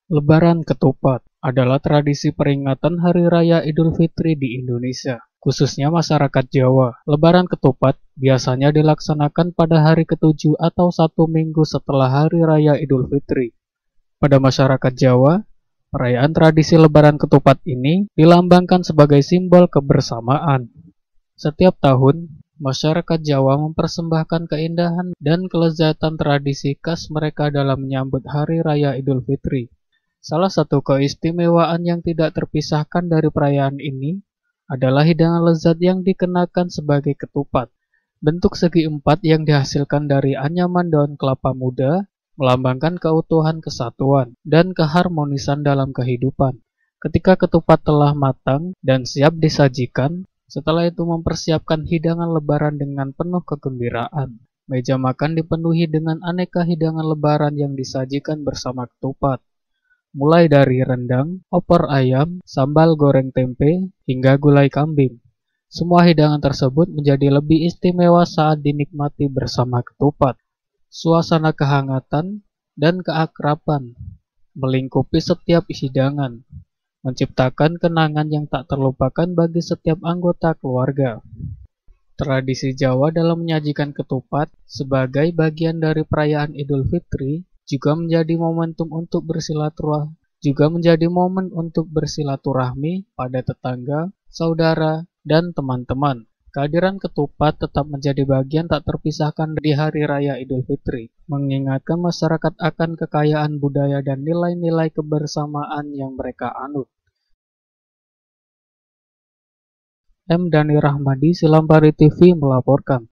Lebaran Ketupat adalah tradisi peringatan Hari Raya Idul Fitri di Indonesia, khususnya masyarakat Jawa. Lebaran Ketupat biasanya dilaksanakan pada hari ketujuh atau satu minggu setelah Hari Raya Idul Fitri. Pada masyarakat Jawa, perayaan tradisi Lebaran Ketupat ini dilambangkan sebagai simbol kebersamaan. Setiap tahun, masyarakat Jawa mempersembahkan keindahan dan kelezatan tradisi khas mereka dalam menyambut Hari Raya Idul Fitri. Salah satu keistimewaan yang tidak terpisahkan dari perayaan ini adalah hidangan lezat yang dikenakan sebagai ketupat. Bentuk segi empat yang dihasilkan dari anyaman daun kelapa muda melambangkan keutuhan kesatuan dan keharmonisan dalam kehidupan. Ketika ketupat telah matang dan siap disajikan, setelah itu mempersiapkan hidangan lebaran dengan penuh kegembiraan. Meja makan dipenuhi dengan aneka hidangan lebaran yang disajikan bersama ketupat, mulai dari rendang, opor ayam, sambal goreng tempe, hingga gulai kambing. Semua hidangan tersebut menjadi lebih istimewa saat dinikmati bersama ketupat. Suasana kehangatan dan keakraban melingkupi setiap hidangan, menciptakan kenangan yang tak terlupakan bagi setiap anggota keluarga. Tradisi Jawa dalam menyajikan ketupat sebagai bagian dari perayaan Idul Fitri juga menjadi momen untuk bersilaturahmi pada tetangga, saudara, dan teman-teman. Kehadiran ketupat tetap menjadi bagian tak terpisahkan di Hari Raya Idul Fitri, mengingatkan masyarakat akan kekayaan budaya dan nilai-nilai kebersamaan yang mereka anut. M. Dhani Rahmadi, Silampari TV melaporkan.